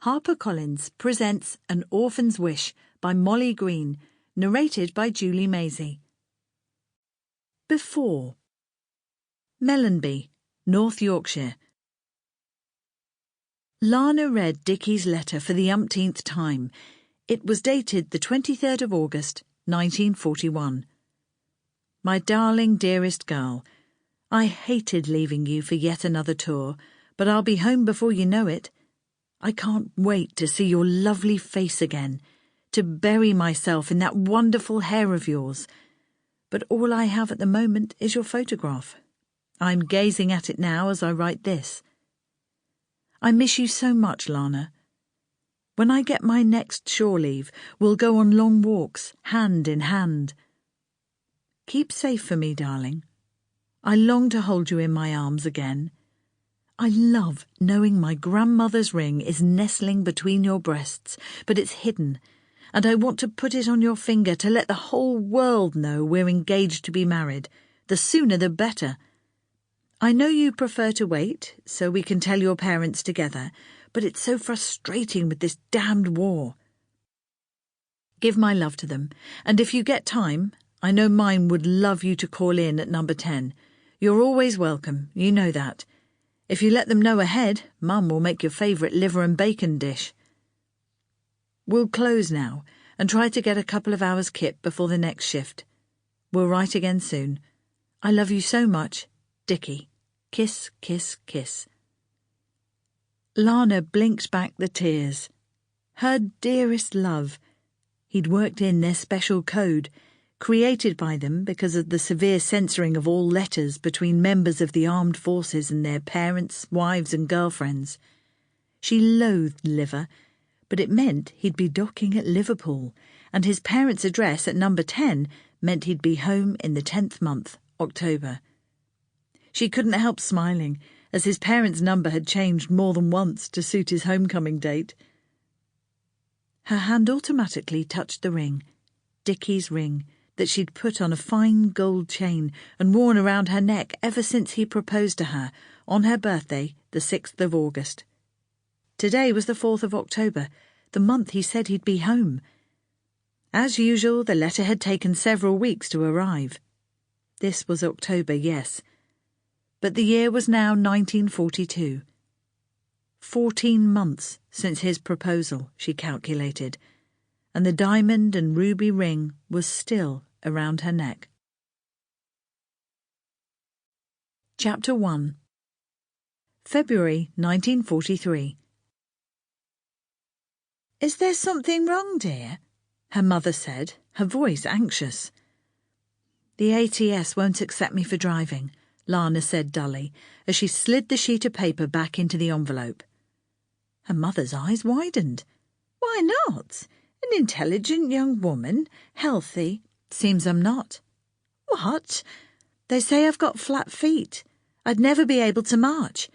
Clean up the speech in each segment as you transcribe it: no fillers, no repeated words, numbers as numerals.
HarperCollins presents An Orphan's Wish by Molly Green, narrated by Julie Masey. Before. Mellenby, North Yorkshire. Lana read Dickie's letter for the umpteenth time. It was dated the 23rd of August, 1941. My darling, dearest girl, I hated leaving you for yet another tour, but I'll be home before you know it. I can't wait to see your lovely face again, to bury myself in that wonderful hair of yours. But all I have at the moment is your photograph. I'm gazing at it now as I write this. I miss you so much, Lana. When I get my next shore leave, we'll go on long walks, hand in hand. Keep safe for me, darling. I long to hold you in my arms again. I love knowing my grandmother's ring is nestling between your breasts, but it's hidden, and I want to put it on your finger to let the whole world know we're engaged to be married. The sooner the better. I know you prefer to wait, so we can tell your parents together, but it's so frustrating with this damned war. Give my love to them, and if you get time, I know mine would love you to call in at number 10. You're always welcome, you know that. If you let them know ahead, Mum will make your favourite liver and bacon dish. We'll close now and try to get a couple of hours kip before the next shift. We'll write again soon. I love you so much. Dickie. Kiss, kiss, kiss. Lana blinked back the tears. Her dearest love. He'd worked in their special code, created by them because of the severe censoring of all letters between members of the armed forces and their parents, wives and girlfriends. She loathed liver, but it meant he'd be docking at Liverpool, and his parents' address at number 10 meant he'd be home in the 10th month, October. She couldn't help smiling, as his parents' number had changed more than once to suit his homecoming date. Her hand automatically touched the ring, Dickie's ring, that she'd put on a fine gold chain and worn around her neck ever since he proposed to her on her birthday, the 6th of August. Today was the 4th of October, the month he said he'd be home. As usual, the letter had taken several weeks to arrive. This was October, yes. But the year was now 1942. 14 months since his proposal, she calculated, and the diamond and ruby ring was still around her neck. Chapter 1. February 1943. Is there something wrong, dear? Her mother said, her voice anxious. The ATS won't accept me for driving, Lana said dully, as she slid the sheet of paper back into the envelope. Her mother's eyes widened. Why not? An intelligent young woman, healthy. Seems I'm not. What? They say I've got flat feet. I'd never be able to march.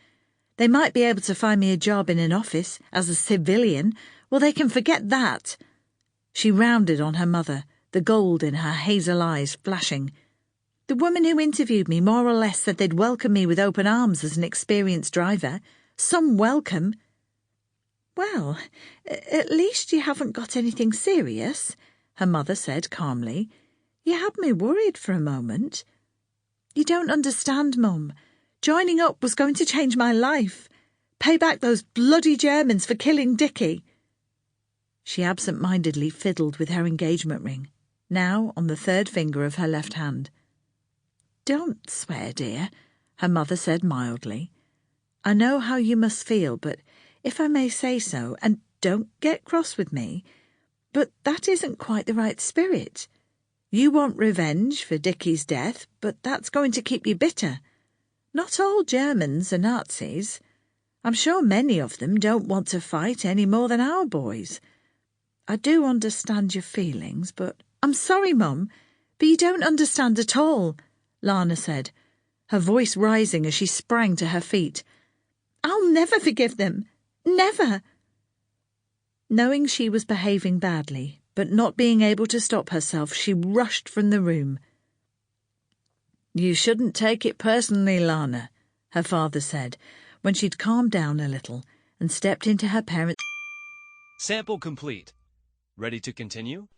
They might be able to find me a job in an office as a civilian. Well, they can forget that. She rounded on her mother, the gold in her hazel eyes flashing. The woman who interviewed me more or less said they'd welcome me with open arms as an experienced driver. Some welcome. Well, at least you haven't got anything serious, her mother said calmly. You had me worried for a moment. You don't understand, Mum. Joining up was going to change my life. Pay back those bloody Germans for killing Dickie. She absent-mindedly fiddled with her engagement ring, now on the third finger of her left hand. Don't swear, dear, her mother said mildly. I know how you must feel, but if I may say so, and don't get cross with me, but that isn't quite the right spirit. You want revenge for Dickie's death, but that's going to keep you bitter. Not all Germans are Nazis. I'm sure many of them don't want to fight any more than our boys. I do understand your feelings, but I'm sorry, Mum, but you don't understand at all, Lana said, her voice rising as she sprang to her feet. I'll never forgive them. Never. Knowing she was behaving badly, but not being able to stop herself, she rushed from the room. You shouldn't take it personally, Lana, her father said, when she'd calmed down a little and stepped into her parents' Sample complete. Ready to continue?